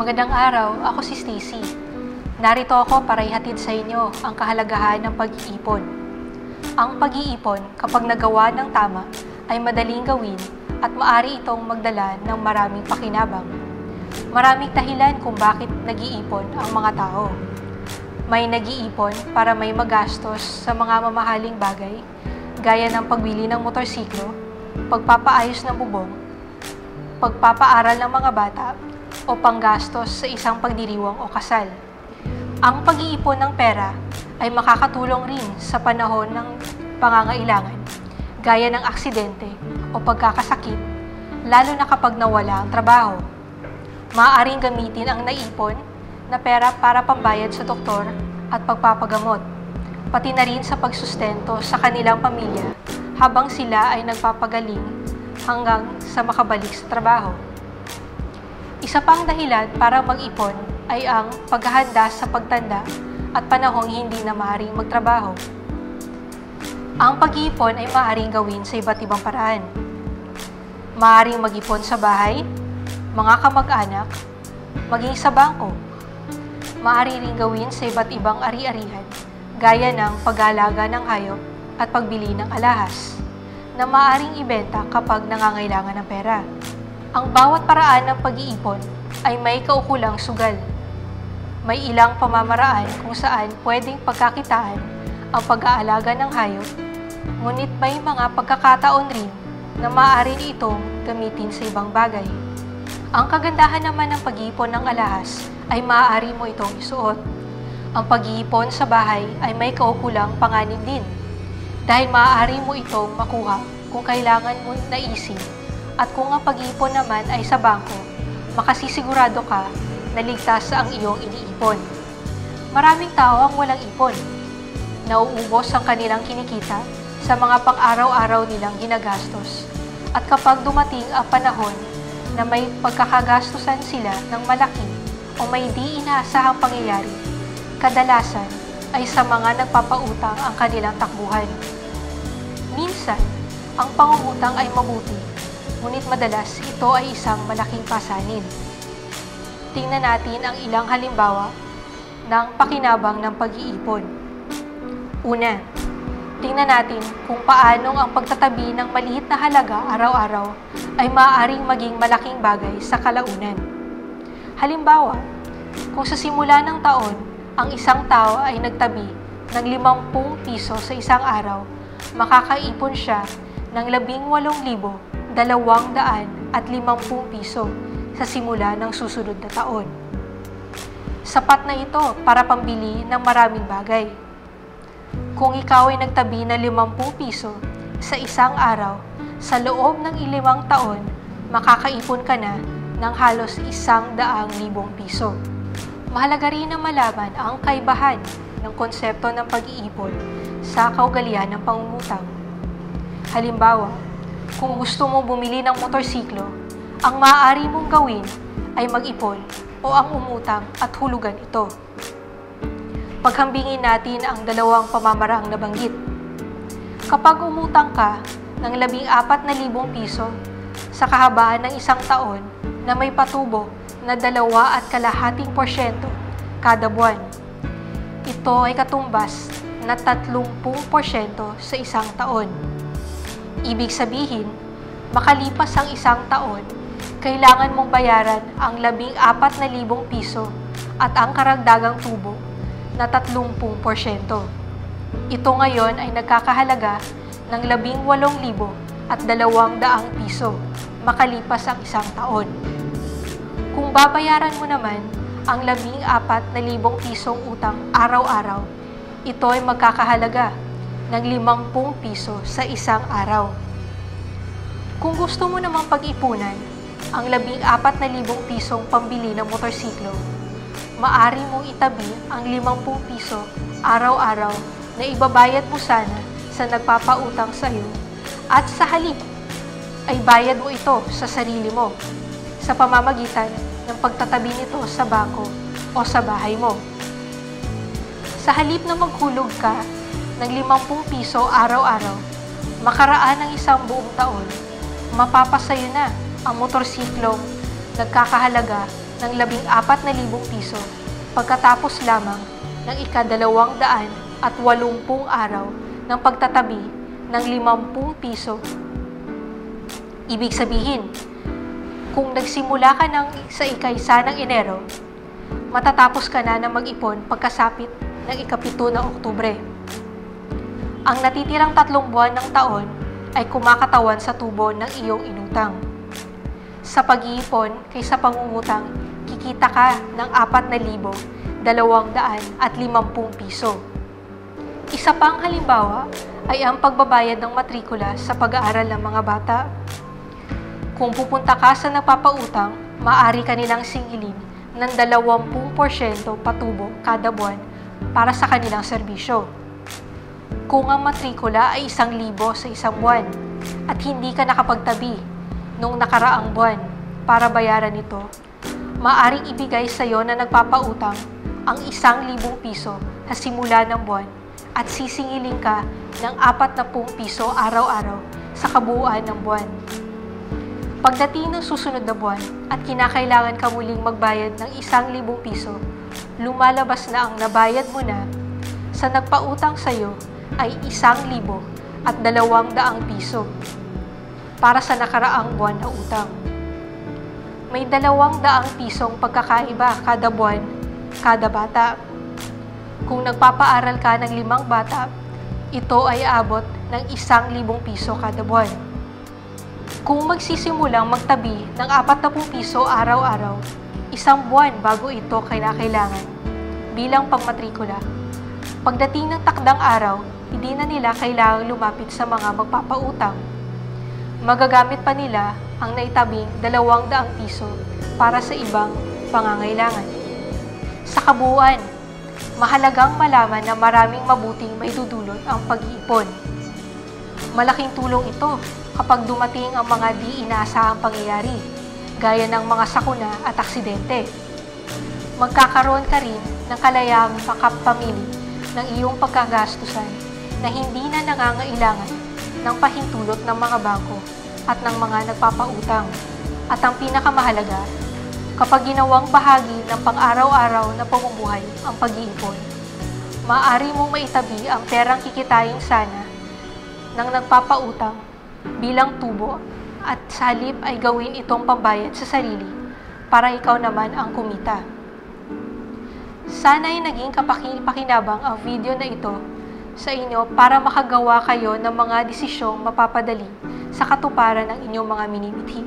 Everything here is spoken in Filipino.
Magandang araw, ako si Stacy. Narito ako para ihatid sa inyo ang kahalagahan ng pag-iipon. Ang pag-iipon kapag nagawa ng tama ay madaling gawin at maaari itong magdala ng maraming pakinabang. Maraming dahilan kung bakit nag-iipon ang mga tao. May nag-iipon para may magastos sa mga mamahaling bagay, gaya ng pagbili ng motorsiklo, pagpapaayos ng bubong, pagpapaaral ng mga bata, o panggastos sa isang pagdiriwang o kasal. Ang pag-iipon ng pera ay makakatulong rin sa panahon ng pangangailangan, gaya ng aksidente o pagkakasakit, lalo na kapag nawala ang trabaho. Maaaring gamitin ang naipon na pera para pambayad sa doktor at pagpapagamot, pati na rin sa pagsustento sa kanilang pamilya habang sila ay nagpapagaling hanggang sa makabalik sa trabaho. Isa pang dahilan para mag-ipon ay ang paghahanda sa pagtanda at panahong hindi na maaaring magtrabaho. Ang pag-iipon ay maaaring gawin sa iba't ibang paraan. Maaaring mag-ipon sa bahay, mga kamag-anak, maging sa bangko. Maaari ring gawin sa iba't ibang ari-arihan, gaya ng pag-aalaga ng hayop at pagbili ng alahas, na maaaring ibenta kapag nangangailangan ng pera. Ang bawat paraan ng pag-iipon ay may kaukulang sugal. May ilang pamamaraan kung saan pwedeng pagkakitaan ang pag-aalaga ng hayop, ngunit may mga pagkakataon rin na maaari itong gamitin sa ibang bagay. Ang kagandahan naman ng pag-iipon ng alahas ay maaari mo itong isuot. Ang pag-iipon sa bahay ay may kaukulang panganib din, dahil maaari mo itong makuha kung kailangan mo naisin. At kung ang pag-iipon naman ay sa bangko, makasisigurado ka na ligtas ang iyong iniipon. Maraming tao ang walang ipon. Nauubos ang kanilang kinikita sa mga pang-araw-araw nilang ginagastos. At kapag dumating ang panahon na may pagkakagastusan sila ng malaki o may di inaasahang pangyayari, kadalasan ay sa mga nagpapautang ang kanilang takbuhan. Minsan, ang pangungutang ay mabuti, ngunit madalas ito ay isang malaking pasanin. Tingnan natin ang ilang halimbawa ng pakinabang ng pag-iipon. Una, tingnan natin kung paanong ang pagtatabi ng maliit na halaga araw-araw ay maaaring maging malaking bagay sa kalaunan. Halimbawa, kung sa simula ng taon, ang isang tao ay nagtabi ng 50 piso sa isang araw, makakaipon siya ng 18,250 piso sa simula ng susunod na taon. Sapat na ito para pambili ng maraming bagay. Kung ikaw ay nagtabi ng 50 piso sa isang araw, sa loob ng 5 taon, makakaipon ka na ng halos 100,000 piso. Mahalaga rin na malaman ang kaibahan ng konsepto ng pag-iipon sa kaugalian ng pangungutang. Halimbawa, kung gusto mo bumili ng motorsiklo, ang maaari mong gawin ay mag-ipon o ang umutang at hulugan ito. Paghambingin natin ang dalawang pamamaraang nabanggit. Kapag umutang ka ng 14,000 piso sa kahabaan ng isang taon na may patubo na 2.5% kada buwan, ito ay katumbas na 30% sa isang taon. Ibig sabihin, makalipas ang isang taon, kailangan mong bayaran ang 14,000 piso at ang karagdagang tubo na 30%. Ito ngayon ay nagkakahalaga ng 18,200 piso makalipas ang isang taon. Kung babayaran mo naman ang 14,000 pisong utang araw-araw, ito ay magkakahalaga ng 50 piso sa isang araw. Kung gusto mo namang pag-ipunan ang 14,000 pisong pambili ng motorsiklo, maaari mong itabi ang 50 piso araw-araw na ibabayad mo sana sa nagpapautang sa iyo, at sa halip ay bayad mo ito sa sarili mo sa pamamagitan ng pagtatabi nito sa bangko o sa bahay mo. Sa halip na maghulog ka ng 50 piso araw-araw, makaraan ng isang buong taon, mapapasayo na ang motorsiklong nagkakahalaga ng 14,000 piso pagkatapos lamang ng ika-280 araw ng pagtatabi ng 50 piso. Ibig sabihin, kung nagsimula ka sa ika-1 ng Enero, matatapos ka na mag-ipon pagkasapit ng ika-7 ng Oktubre. Ang natitirang 3 buwan ng taon ay kumakatawan sa tubo ng iyong inutang. Sa pag-iipon kaysa pangungutang, kikita ka ng 4,250 piso. Isa pang halimbawa ay ang pagbabayad ng matrikula sa pag-aaral ng mga bata. Kung pupunta ka sa nagpapautang, maaari ka nilang singilin ng 20% patubo kada buwan para sa kanilang serbisyo. Kung ang matrikula ay 1,000 sa isang buwan at hindi ka nakapagtabi noong nakaraang buwan para bayaran ito, maaaring ibigay sa iyo na nagpapautang ang 1,000 piso sa simula ng buwan at sisingilin ka ng 40 piso araw-araw sa kabuuan ng buwan. Pagdating ng susunod na buwan at kinakailangan ka muling magbayad ng 1,000 piso, lumalabas na ang nabayad mo na sa nagpautang sa iyo ay 1,200 piso para sa nakaraang buwan na utang. May 200 pisong pagkakaiba kada buwan, kada bata. Kung nagpapaaral ka ng 5 bata, ito ay aabot ng 1,000 piso kada buwan. Kung magsisimulang magtabi ng 40 piso araw-araw, 1 buwan bago ito kailangan bilang pangmatrikula, pagdating ng takdang araw, hindi na nila kailangang lumapit sa mga magpapautang. Magagamit pa nila ang naitabing 200 piso para sa ibang pangangailangan. Sa kabuuan, mahalagang malaman na maraming mabuting maidudulot ang pag-iipon. Malaking tulong ito kapag dumating ang mga di inaasahang pangyayari, gaya ng mga sakuna at aksidente. Magkakaroon ka rin ng kalayaang makapamili ng iyong pagkagastusan na hindi na nangangailangan ng pahintulot ng mga bangko at ng mga nagpapautang. At ang pinakamahalaga, kapag ginawang bahagi ng pang-araw-araw na pamumuhay ang pag-iipon, maaari mong maitabi ang perang kikitain sana ng nagpapautang bilang tubo at sa halip ay gawin itong pambayad sa sarili para ikaw naman ang kumita. Sana'y naging kapakipakinabang ang video na ito sa inyo para makagawa kayo ng mga desisyong mapapadali sa katuparan ng inyong mga minimithi.